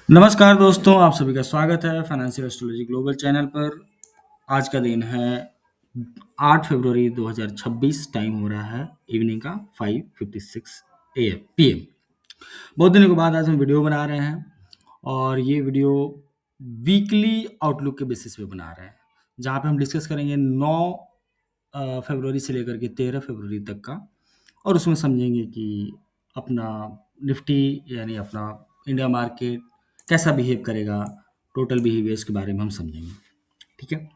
नमस्कार दोस्तों, आप सभी का स्वागत है फाइनेंशियल एस्ट्रोलॉजी ग्लोबल चैनल पर। आज का दिन है 8 फरवरी 2026। टाइम हो रहा है इवनिंग का 5:56 AM PM। बहुत दिनों के बाद आज हम वीडियो बना रहे हैं और ये वीडियो वीकली आउटलुक के बेसिस पे बना रहे हैं, जहाँ पे हम डिस्कस करेंगे 9 फरवरी से लेकर के 13 फरवरी तक का, और उसमें समझेंगे कि अपना निफ्टी यानी अपना इंडिया मार्केट कैसा बिहेव करेगा। टोटल बिहेवियर्स के बारे में हम समझेंगे। ठीक है,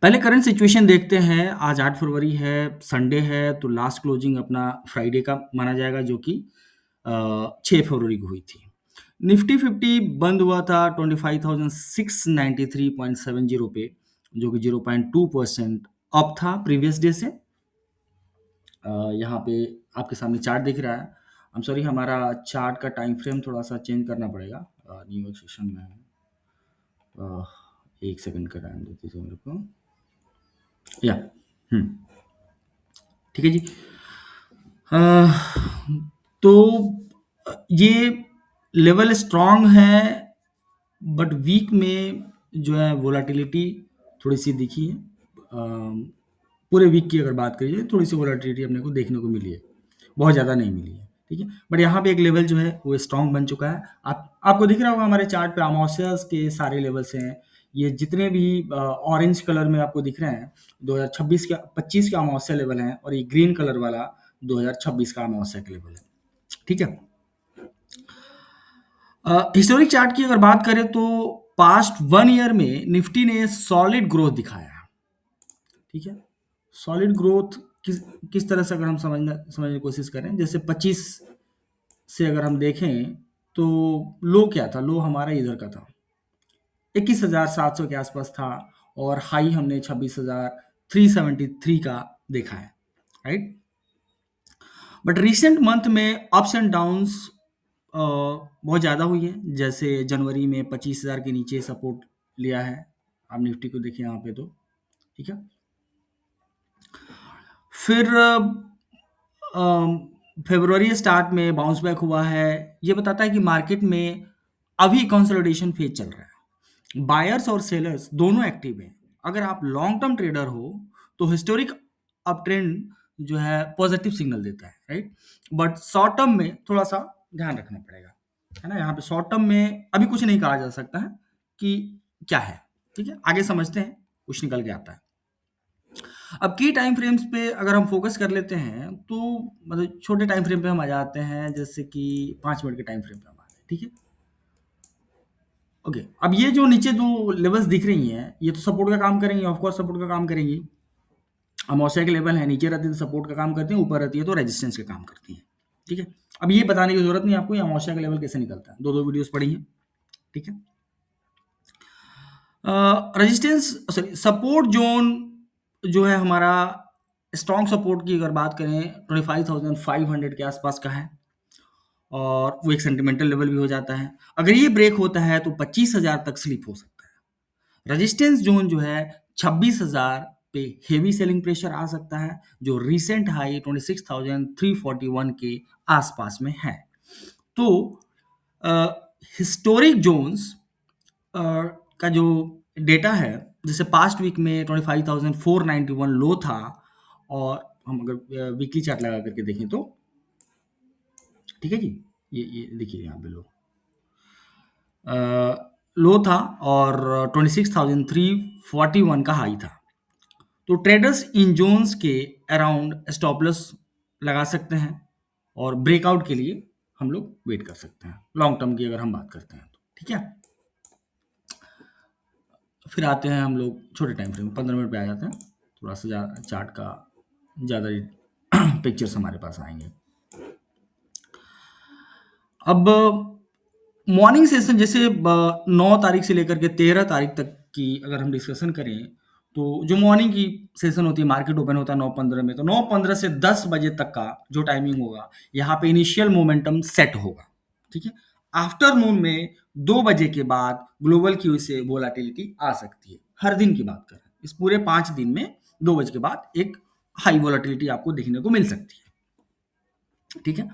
पहले करंट सिचुएशन देखते हैं। आज 8 फरवरी है, संडे है, तो लास्ट क्लोजिंग अपना फ्राइडे का माना जाएगा, जो कि 6 फरवरी को हुई थी। निफ्टी 50 बंद हुआ था 25,693.70 पे, जो कि 0.2% अप था प्रीवियस डे से। यहाँ पे आपके सामने चार्ट दिख रहा है। आई एम सॉरी, हमारा चार्ट का टाइम फ्रेम थोड़ा सा चेंज करना पड़ेगा। न्यू सेशन में है, एक सेकंड का टाइम देते थे मेरे को। या ठीक है जी। अह, तो ये लेवल स्ट्रांग है, बट वीक में जो है वोलाटिलिटी थोड़ी सी दिखी है। पूरे वीक की अगर बात करिए, थोड़ी सी वोलाटिलिटी अपने को देखने को मिली है, बहुत ज़्यादा नहीं मिली है। ठीक है, बट यहाँ पे एक लेवल जो है वो स्ट्रांग बन चुका है। आपको दिख रहा होगा हमारे चार्ट पे अमावस्यास के सारे लेवल्स हैं। ये जितने भी ऑरेंज कलर में आपको दिख रहे हैं 2026 के 25 के अमावस्या लेवल हैं, और ये ग्रीन कलर वाला 2026 का अमावस्या का लेवल है। ठीक है, हिस्टोरिक चार्ट की अगर बात करें तो पास्ट 1 ईयर में निफ्टी ने सॉलिड ग्रोथ दिखाया है। ठीक है, सॉलिड ग्रोथ किस तरह से अगर हम समझने की कोशिश करें, जैसे 25 से अगर हम देखें तो लो क्या था, लो हमारा इधर का था 21,700 के आसपास था, और हाई हमने 26,373 का देखा है, राइट। बट रिसेंट मंथ में अप्स एंड डाउन्स बहुत ज़्यादा हुई है। जैसे जनवरी में 25,000 के नीचे सपोर्ट लिया है, आप निफ्टी को देखिए यहाँ पे, तो ठीक है। फिर फरवरी स्टार्ट में बाउंस बैक हुआ है। ये बताता है कि मार्केट में अभी कंसोलिडेशन फेज चल रहा है, बायर्स और सेलर्स दोनों एक्टिव हैं। अगर आप लॉन्ग टर्म ट्रेडर हो तो हिस्टोरिक अप ट्रेंड जो है पॉजिटिव सिग्नल देता है, राइट। बट शॉर्ट टर्म में थोड़ा सा ध्यान रखना पड़ेगा, है ना। यहाँ पे शॉर्ट टर्म में अभी कुछ नहीं कहा जा सकता है कि क्या है। ठीक है, आगे समझते हैं, कुछ निकल के आता है। अब की टाइम फ्रेम्स पे अगर हम फोकस कर लेते हैं तो मतलब छोटे टाइम फ्रेम पे हम आ जाते हैं, जैसे कि 5 मिनट के टाइम फ्रेम पे हम आते हैं। ठीक है, ओके। अब ये जो नीचे दो लेवल्स दिख रही हैं, ये तो सपोर्ट का काम करेंगी, ऑफकोर्स सपोर्ट का काम करेंगी। अमावस्या के लेवल है, नीचे रहती है तो सपोर्ट का काम करती हैं, ऊपर रहती है तो रेजिस्टेंस का काम करती हैं। ठीक है, अब ये बताने की जरूरत नहीं आपको ये अमावस्या का लेवल कैसे निकलता है, दो वीडियोस पढ़ी हैं। ठीक है, रेजिस्टेंस सॉरी सपोर्ट जोन जो है हमारा, स्ट्रॉन्ग सपोर्ट की अगर बात करें 25,500 के आसपास का है, और वो एक सेंटिमेंटल लेवल भी हो जाता है। अगर ये ब्रेक होता है तो 25,000 तक स्लिप हो सकता है। रेजिस्टेंस जोन जो है 26,000 पे हेवी सेलिंग प्रेशर आ सकता है, जो रिसेंट हाई 26,341 के आसपास में है। तो हिस्टोरिक जोन्स का जो डेटा है, जैसे पास्ट वीक में 25,491 लो था, और हम अगर वीकली चार्ट लगा करके देखें तो ठीक है जी, ये देखिए यहाँ पे लो था, और 26,341 का हाई था। तो ट्रेडर्स इन जोन्स के अराउंड स्टॉप लॉस लगा सकते हैं, और ब्रेकआउट के लिए हम लोग वेट कर सकते हैं, लॉन्ग टर्म की अगर हम बात करते हैं तो। ठीक है, फिर आते हैं हम लोग छोटे टाइम फ्रेम 15 मिनट पे आ जाते हैं, थोड़ा सा चार्ट का ज़्यादा पिक्चर्स हमारे पास आएंगे। अब मॉर्निंग सेशन जैसे 9 तारीख से लेकर के 13 तारीख तक की अगर हम डिस्कशन करें, तो जो मॉर्निंग की सेशन होती है, मार्केट ओपन होता है 9:15 में, तो 9:15 से 10 बजे तक का जो टाइमिंग होगा, यहाँ पे इनिशियल मोमेंटम सेट होगा। ठीक है, आफ्टरनून में 2 बजे के बाद ग्लोबल क्यू से वोलाटिलिटी आ सकती है। हर दिन की बात करें, इस पूरे 5 दिन में 2 बजे के बाद एक हाई वोलाटिलिटी आपको देखने को मिल सकती है। ठीक है,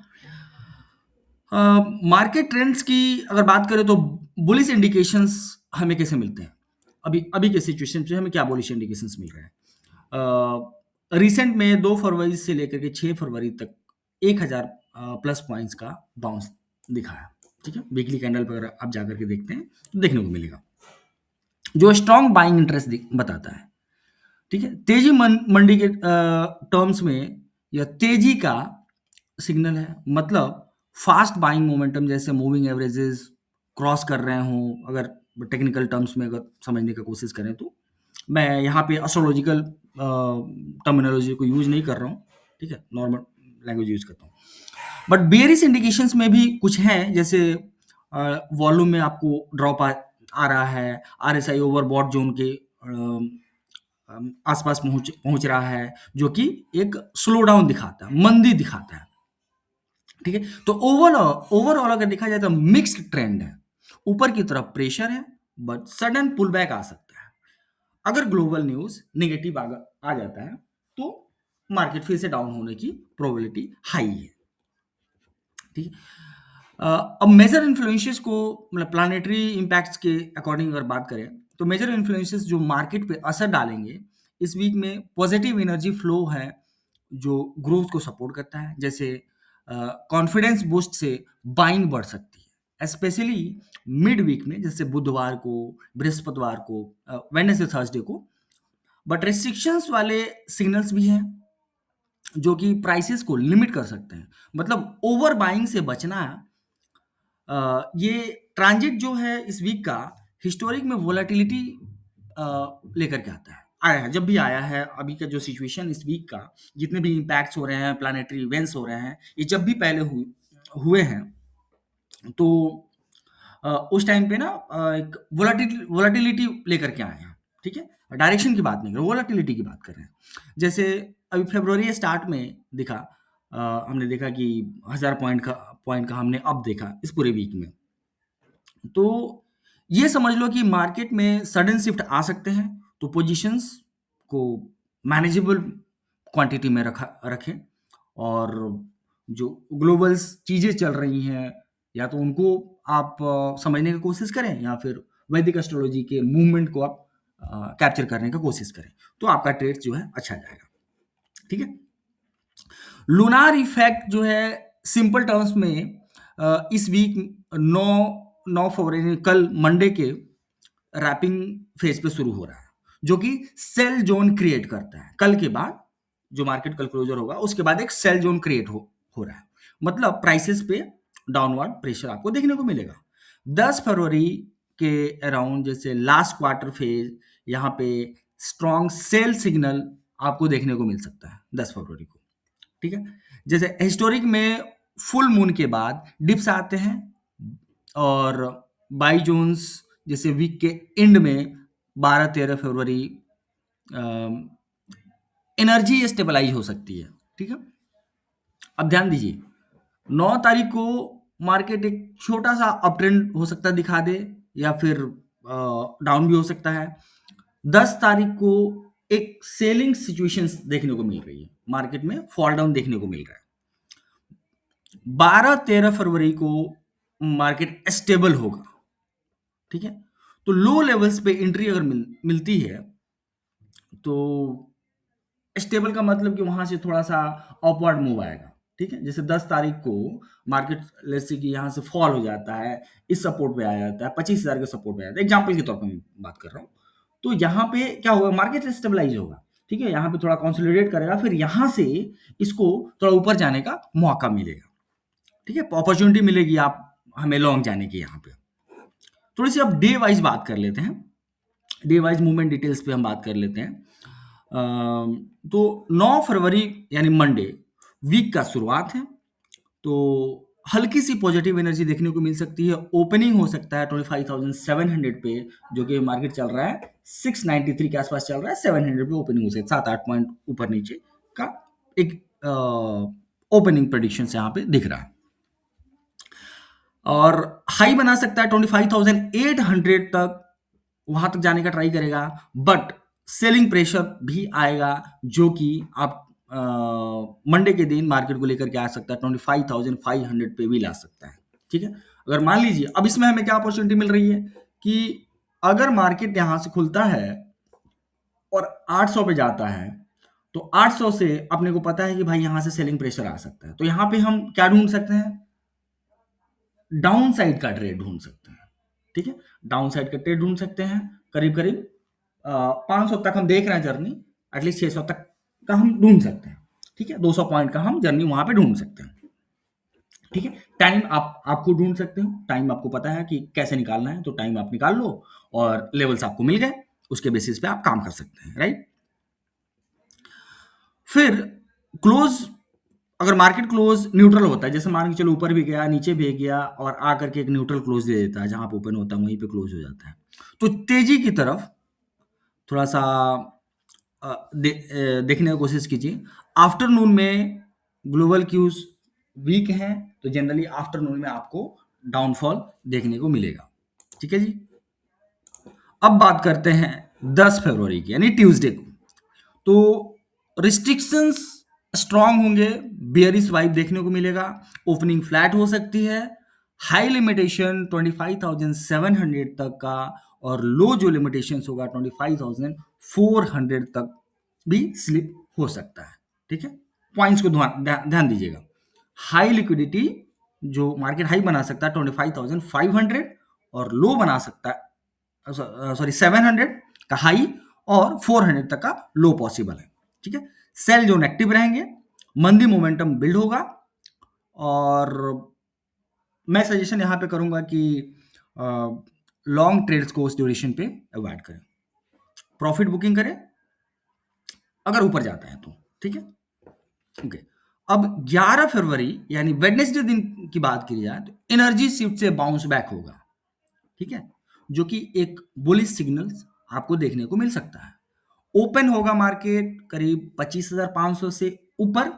मार्केट ट्रेंड्स की अगर बात करें तो बुलिश इंडिकेशंस हमें कैसे मिलते हैं? अभी अभी के सिचुएशन पे हमें क्या बुलिश इंडिकेशंस मिल रहे हैं? रिसेंट में 2 फरवरी से लेकर के 6 फरवरी तक 1000 प्लस पॉइंट्स का बाउंस दिखा है, ठीक है? वीकली कैंडल पर अगर आप जाकर के देखते हैं, तो देखने को मिलेगा, जो स्ट्रॉन्ग बाइंग इंटरेस्ट बताता है, ठीक है? तेजी मंडी के टर्म्स में यह तेजी का सिग्नल है, मतलब फास्ट बाइंग मोमेंटम जैसे मूविंग एवरेजेस क्रॉस कर रहे हों, अगर टेक्निकल टर्म्स में अगर समझने की कोशिश करें तो। मैं यहाँ पे एस्ट्रोलॉजिकल टर्मिनोलॉजी को यूज नहीं कर रहा हूँ, ठीक है? नॉर्मल लैंग्वेज यूज करता हूँ। बट बेयरिश इंडिकेशंस में भी कुछ हैं, जैसे वॉल्यूम में आपको ड्रॉप आ रहा है, आरएसआई ओवरबॉट जोन के आसपास पहुंच पहुंच रहा है, जो कि एक स्लो डाउन दिखाता है, मंदी दिखाता है, ठीक है? तो ओवरऑल ओवरऑल अगर देखा जाए तो मिक्स्ड ट्रेंड है, ऊपर की तरफ प्रेशर है, बट सडन पुल बैक आ सकता है। अगर ग्लोबल न्यूज नेगेटिव आ जाता है तो मार्केट फिर से डाउन होने की प्रोबेबिलिटी हाई है, ठीक है? अब मेजर इन्फ्लुएंसेस को, मतलब प्लानिटरी इम्पैक्ट्स के अकॉर्डिंग अगर बात करें, तो मेजर इन्फ्लुएंसेस जो मार्केट पे असर डालेंगे इस वीक में, पॉजिटिव एनर्जी फ्लो है जो ग्रोथ को सपोर्ट करता है, जैसे कॉन्फिडेंस बूस्ट से बाइंग बढ़ सकती है, स्पेशली मिड वीक में, जैसे बुधवार को, बृहस्पतिवार को, वेडनेसडे थर्सडे को। बट रेस्ट्रिक्शंस वाले सिग्नल्स भी हैं जो कि प्राइसेस को लिमिट कर सकते हैं, मतलब ओवर बाइंग से बचना। ये ट्रांजिट जो है इस वीक का, हिस्टोरिक में वोलेटिलिटी लेकर के आता है, आया है, जब भी आया है। अभी का जो सिचुएशन इस वीक का, जितने भी इम्पैक्ट्स हो रहे हैं, प्लानिटरी इवेंट्स हो रहे हैं, ये जब भी पहले हुए हैं, तो उस टाइम पे ना एक वोलेटिलिटी लेकर के आए हैं, ठीक है? डायरेक्शन की बात नहीं कर रहे, वोलेटिलिटी की बात कर रहे हैं। जैसे अभी फरवरी स्टार्ट में दिखा, हमने देखा कि 1000 पॉइंट का हमने अब देखा इस पूरे वीक में। तो ये समझ लो कि मार्केट में सडन शिफ्ट आ सकते हैं, तो पोजीशंस को मैनेजेबल क्वांटिटी में रखें, और जो ग्लोबल चीज़ें चल रही हैं, या तो उनको आप समझने की कोशिश करें, या फिर वैदिक एस्ट्रोलॉजी के मूवमेंट को आप कैप्चर करने की कोशिश करें, तो आपका ट्रेड जो है अच्छा जाएगा, ठीक है? लूनार इफेक्ट जो है, सिंपल टर्म्स में, इस वीक 9 फरवरी, कल मंडे के रैपिंग फेज पे शुरू हो रहा है, जो कि सेल जोन क्रिएट करता है। कल के बाद जो मार्केट कल क्लोजर होगा, उसके बाद एक सेल जोन क्रिएट हो रहा है, मतलब प्राइसेस पे डाउनवर्ड प्रेशर आपको देखने को मिलेगा। 10 फरवरी के अराउंड, जैसे लास्ट क्वार्टर फेज, यहाँ पे स्ट्रॉन्ग सेल सिग्नल आपको देखने को मिल सकता है 10 फरवरी को, ठीक है? जैसे हिस्टोरिक में फुल मून के बाद डिप्स आते हैं, और बाई जोन्स जैसे वीक के एंड में 12-13 फरवरी एनर्जी स्टेबलाइज हो सकती है, ठीक है? अब ध्यान दीजिए, 9 तारीख को मार्केट एक छोटा सा अप ट्रेंड हो सकता है दिखा दे, या फिर डाउन भी हो सकता है। 10 तारीख को एक सेलिंग सिचुएशंस देखने को मिल रही है, मार्केट में फॉल डाउन देखने को मिल रहा है। 12-13 फरवरी को मार्केट स्टेबल होगा, ठीक है? तो लो लेवल्स पे एंट्री अगर मिलती है, तो स्टेबल का मतलब कि वहां से थोड़ा सा अपवर्ड मूव आएगा, ठीक है? जैसे 10 तारीख को मार्केट, लेट्स से कि यहाँ से फॉल हो जाता है, इस सपोर्ट पे आ जाता है, 25,000 के सपोर्ट पे आ जाता है, एग्जाम्पल के तौर पर मैं बात कर रहा हूँ। तो यहाँ पे क्या होगा, मार्केट स्टेबलाइज होगा, ठीक है? यहाँ पे थोड़ा कंसोलिडेट करेगा, फिर यहाँ से इसको थोड़ा ऊपर जाने का मौका मिलेगा, ठीक है? अपॉर्चुनिटी मिलेगी आप हमें लॉन्ग जाने की। यहाँ पे थोड़ी सी अब डे वाइज बात कर लेते हैं, डे वाइज मूवमेंट डिटेल्स पे हम बात कर लेते हैं। तो 9 फरवरी यानी मंडे वीक का शुरुआत है, तो हल्की सी पॉजिटिव एनर्जी देखने को मिल सकती है। ओपनिंग हो सकता है 25,700 पे, जो कि मार्केट चल रहा है 693 के आसपास चल रहा है, 700 पे ओपनिंग हो सकती है, 7-8 पॉइंट ऊपर नीचे का एक ओपनिंग प्रेडिक्शन यहाँ पे दिख रहा है। और हाई बना सकता है 25,800 तक, वहां तक जाने का ट्राई करेगा, बट सेलिंग प्रेशर भी आएगा, जो कि आप मंडे के दिन मार्केट को लेकर के आ सकता है, 25,500 पे भी ला सकता है। ठीक है, अगर मान लीजिए अब इसमें हमें क्या अपॉर्चुनिटी मिल रही है कि अगर मार्केट यहां से खुलता है और 800 पे जाता है, तो 800 से अपने को पता है कि भाई यहां से सेलिंग प्रेशर आ सकता है, तो यहां पे हम क्या ढूंढ सकते हैं, डाउन साइड का ट्रेड ढूंढ सकते हैं। ठीक है, डाउन साइड का ट्रेड ढूंढ सकते हैं, करीब करीब 500 तक हम देख रहे हैं जर्नी, एटलीस्ट 600 तक का हम ढूंढ सकते हैं। ठीक है, 200 पॉइंट का हम जर्नी वहां पे ढूंढ सकते हैं। ठीक है, टाइम आप खुद ढूंढ सकते हो, टाइम आपको पता है कि कैसे निकालना है, तो टाइम आप निकाल लो और लेवल्स आपको मिल गए, उसके बेसिस पे आप काम कर सकते हैं, राइट। फिर क्लोज, अगर मार्केट क्लोज न्यूट्रल होता है, जैसे मान के चलो ऊपर भी गया नीचे भी गया और आकर के एक न्यूट्रल क्लोज दे देता है, जहां पे ओपन होता है वहीं पे क्लोज हो जाता है, तो तेजी की तरफ थोड़ा सा देखने की कोशिश कीजिए। आफ्टरनून में ग्लोबल क्यूज वीक हैं, तो जनरली आफ्टरनून में आपको डाउनफॉल देखने को मिलेगा। ठीक है जी, अब बात करते हैं 10 फरवरी की यानी ट्यूसडे को। तो रिस्ट्रिक्शंस स्ट्रांग होंगे, बियरिश वाइब देखने को मिलेगा, ओपनिंग फ्लैट हो सकती है, हाई लिमिटेशन 25,700 तक का और लो जो लिमिटेशन होगा 25,400 तक भी स्लिप हो सकता है। ठीक है, पॉइंट्स को ध्यान दीजिएगा। हाई लिक्विडिटी जो मार्केट हाई बना सकता है 25,500 और लो बना सकता है, सॉरी 700 का हाई और 400 तक का लो पॉसिबल है। ठीक है, सेल जोन एक्टिव रहेंगे, मंदी मोमेंटम बिल्ड होगा और मैं सजेशन यहां पे करूंगा कि लॉन्ग ट्रेड्स को उस ड्यूरेशन पे अवॉइड करें, प्रॉफिट बुकिंग करें अगर ऊपर जाता है तो। ठीक है, ओके। अब 11 फरवरी यानी वेडनेसडे दिन की बात की जाए तो एनर्जी शिफ्ट से बाउंस बैक होगा। ठीक है, जो कि एक बुलिश सिग्नल्स आपको देखने को मिल सकता है। ओपन होगा मार्केट करीब 25,500 से ऊपर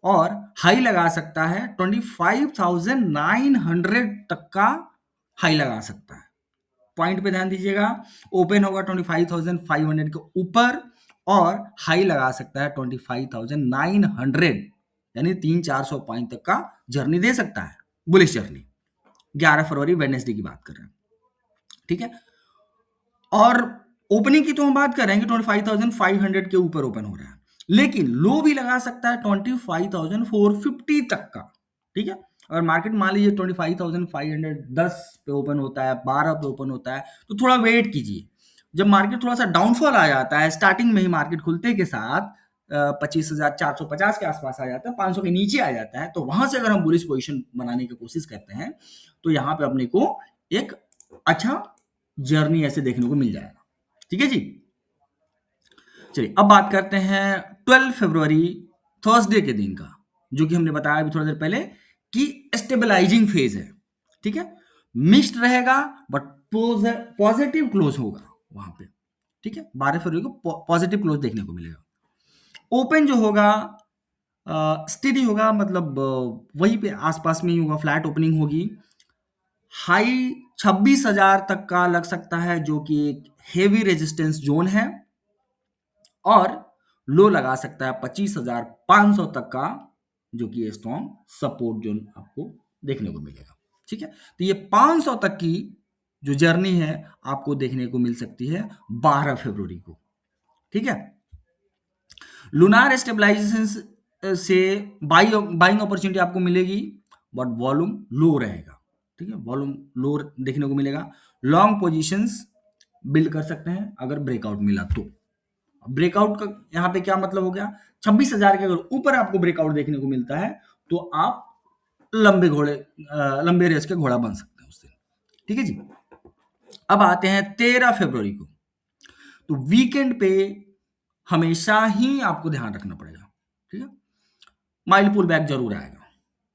और हाई लगा सकता है 25,900 तक का हाई लगा सकता है। पॉइंट पे ध्यान दीजिएगा, ओपन होगा 25,500 के ऊपर और हाई लगा सकता है 25,900, यानी 300-400 पॉइंट तक का जर्नी दे सकता है, बुलिश जर्नी। 11 फरवरी वेडनेसडे की बात कर रहे हैं। ठीक है, और ओपनिंग की तो हम बात कर रहे हैं कि 25,500 के ऊपर ओपन हो रहा है, लेकिन लो भी लगा सकता है 25,450 तक का। ठीक है, अगर मार्केट मान लीजिए 25,510 पे ओपन होता है, 12 पे ओपन होता है, तो थोड़ा वेट कीजिए। जब मार्केट थोड़ा सा डाउनफॉल आ जाता है, स्टार्टिंग में ही मार्केट खुलते के साथ 25,450 के आसपास आ जाता है, 500 के नीचे आ जाता है, तो वहां से अगर हम बुलिश पोजीशन बनाने की कोशिश करते हैं तो यहाँ पे अपने को एक अच्छा जर्नी ऐसे देखने को मिल जाएगा। ठीक है जी, चलिए अब बात करते हैं 12 फरवरी थर्सडे के दिन का, जो कि हमने बताया अभी थोड़ी देर पहले कि स्टेबलाइजिंग फेज है। ठीक है, मिक्स्ड रहेगा बट पॉजिटिव क्लोज होगा वहां पे। ठीक है, 12 फरवरी को पॉजिटिव क्लोज देखने को मिलेगा। ओपन जो होगा स्टेडी होगा, मतलब वहीं पे आसपास में ही होगा, फ्लैट ओपनिंग होगी। हाई 26,000 तक का लग सकता है, जो कि एक हेवी रेजिस्टेंस जोन है, और लो लगा सकता है 25,500 तक का, जो कि स्ट्रॉन्ग सपोर्ट जोन आपको देखने को मिलेगा। ठीक है, तो ये 500 तक की जो जर्नी है आपको देखने को मिल सकती है 12 फरवरी को। ठीक है, लूनार स्टेबलाइजेशन से बाइंग अपॉर्चुनिटी आपको मिलेगी, बट वॉल्यूम लो रहेगा। ठीक है, वॉल्यूम लो देखने को मिलेगा। लॉन्ग पोजीशंस बिल्ड कर सकते हैं अगर ब्रेकआउट मिला तो। ब्रेकआउट का यहाँ पे क्या मतलब हो गया, 26,000 के अगर ऊपर आपको ब्रेकआउट देखने को मिलता है तो आप लंबे रेस के घोड़ा बन सकते हैं उससे। ठीक है जी, अब आते हैं 13 फरवरी को। तो वीकेंड पे हमेशा ही आपको ध्यान रखना पड़ेगा। ठीक है, माइल्ड पुल बैक जरूर आएगा,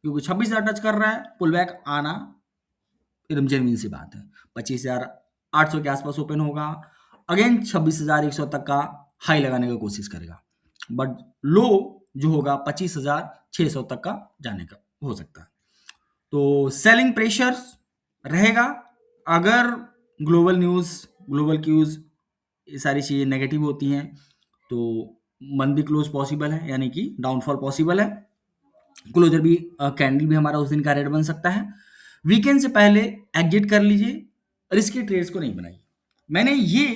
क्योंकि 26,000 टच कर रहा है, पुल बैक आना एकदम जेन्युइन सी बात है। 25,800 के आसपास ओपन होगा, अगेन 26,100 तक का हाई लगाने की कोशिश करेगा, बट लो जो होगा 25,600 तक का जाने का हो सकता है। तो सेलिंग प्रेशर रहेगा अगर ग्लोबल न्यूज, ग्लोबल क्यूज, ये सारी चीजें नेगेटिव होती हैं, तो मंदी क्लोज पॉसिबल है, यानी कि डाउनफॉल पॉसिबल है। क्लोजर भी कैंडल भी हमारा उस दिन का रेट बन सकता है। वीकेंड से पहले एग्जिट कर लीजिए, रिस्की ट्रेड्स को नहीं बनाइए। मैंने ये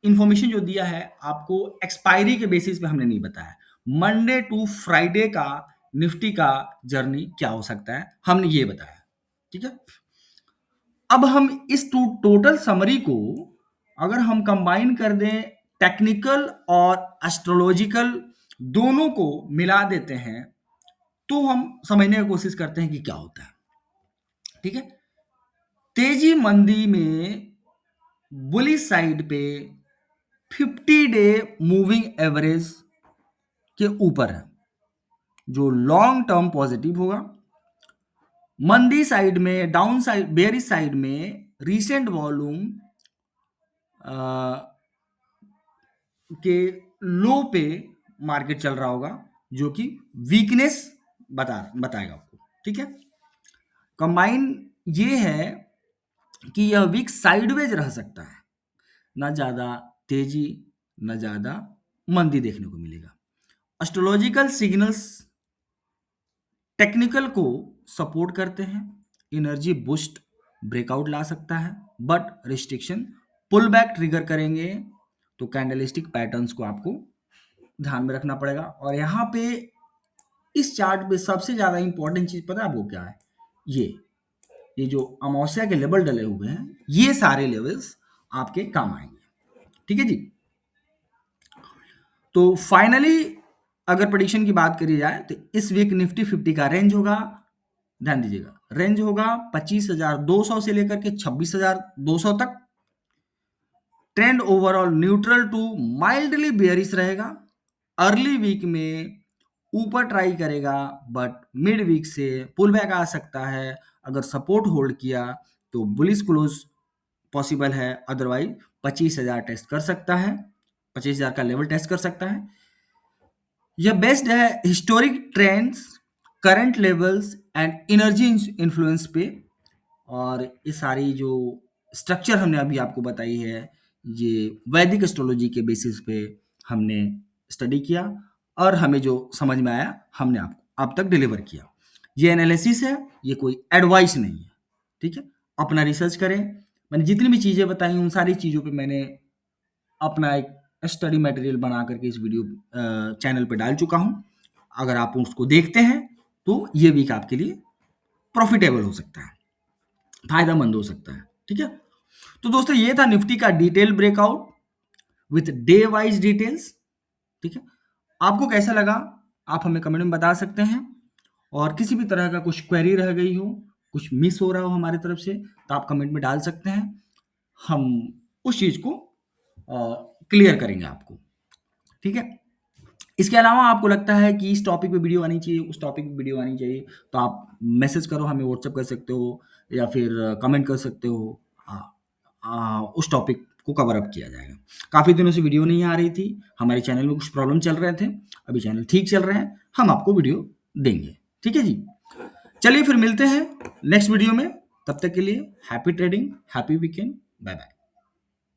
इंफॉर्मेशन जो दिया है आपको एक्सपायरी के बेसिस पे हमने नहीं बताया। मंडे टू फ्राइडे का निफ्टी का जर्नी क्या हो सकता है हमने ये बताया, ठीक है। अब हम इस टोटल समरी को अगर हम कंबाइन कर दें, टेक्निकल और एस्ट्रोलॉजिकल दोनों को मिला देते हैं, तो हम समझने की कोशिश करते हैं कि क्या होता है, ठीक है। तेजी मंदी में बुलिश साइड पे 50-डे मूविंग एवरेज के ऊपर है, जो लॉन्ग टर्म पॉजिटिव होगा। मंदी साइड में, डाउन साइड, बेयरिश साइड में रीसेंट वॉल्यूम के लो पे मार्केट चल रहा होगा, जो कि वीकनेस बताएगा आपको, ठीक है। कंबाइन ये है कि यह वीक साइडवेज रह सकता है, ना ज्यादा तेजी ना ज्यादा मंदी देखने को मिलेगा। एस्ट्रोलॉजिकल सिग्नल्स टेक्निकल को सपोर्ट करते हैं, एनर्जी बूस्ट ब्रेकआउट ला सकता है, but restriction pull back trigger करेंगे, तो कैंडलस्टिक पैटर्न्स को आपको ध्यान में रखना पड़ेगा। और यहाँ पे इस चार्ट पे सबसे ज्यादा इंपॉर्टेंट चीज पता है आपको क्या है? ये जो अमावस्या के लेवल डले हुए हैं, ये सारे लेवल्स आपके काम आएंगे, ठीक है जी। तो फाइनली अगर प्रेडिक्शन की बात करी जाए तो इस वीक निफ्टी 50 का रेंज होगा, ध्यान दीजिएगा, रेंज होगा 25,200 से लेकर के 26,200 तक। Trend overall neutral to mildly bearish रहेगा। अर्ली वीक में ऊपर ट्राई करेगा, बट मिड वीक से पुल बैक आ सकता है। अगर सपोर्ट होल्ड किया तो बुलिश क्लोज पॉसिबल है, अदरवाइज 25,000 टेस्ट कर सकता है, 25,000 का लेवल टेस्ट कर सकता है। यह बेस्ड है historic trends, current levels and energy influence पे। और ये सारी जो स्ट्रक्चर हमने अभी आपको बताई है, ये वैदिक एस्ट्रोलॉजी के बेसिस पे हमने स्टडी किया, और हमें जो समझ में आया हमने आपको आप तक डिलीवर किया। ये एनालिसिस है, ये कोई एडवाइस नहीं है, ठीक है। अपना रिसर्च करें। मैंने जितनी भी चीज़ें बताई उन सारी चीज़ों पे मैंने अपना एक स्टडी मटेरियल बना करके इस वीडियो चैनल पे डाल चुका हूँ। अगर आप उसको देखते हैं तो ये वीक आपके लिए प्रॉफिटेबल हो सकता है, फायदेमंद हो सकता है, ठीक है। तो दोस्तों ये था निफ्टी का detail breakout with day wise details, ठीक है। आपको कैसा लगा आप हमें कमेंट में बता सकते हैं, और किसी भी तरह का कुछ क्वेरी रह गई हो, कुछ मिस हो रहा हो हमारी तरफ से, तो आप कमेंट में डाल सकते हैं। हम उस चीज को क्लियर करेंगे आपको, ठीक है। इसके अलावा आपको लगता है कि इस टॉपिक पे वीडियो आनी चाहिए, उस टॉपिक पे वीडियो आनी चाहिए, तो आप मैसेज करो, हमें व्हाट्सएप कर सकते हो, या फिर कमेंट कर सकते हो। उस टॉपिक को कवर अप किया जाएगा। काफ़ी दिनों से वीडियो नहीं आ रही थी, हमारे चैनल में कुछ प्रॉब्लम चल रहे थे, अभी चैनल ठीक चल रहे हैं, हम आपको वीडियो देंगे, ठीक है जी। चलिए फिर मिलते हैं नेक्स्ट वीडियो में, तब तक के लिए happy trading, happy weekend, bye bye.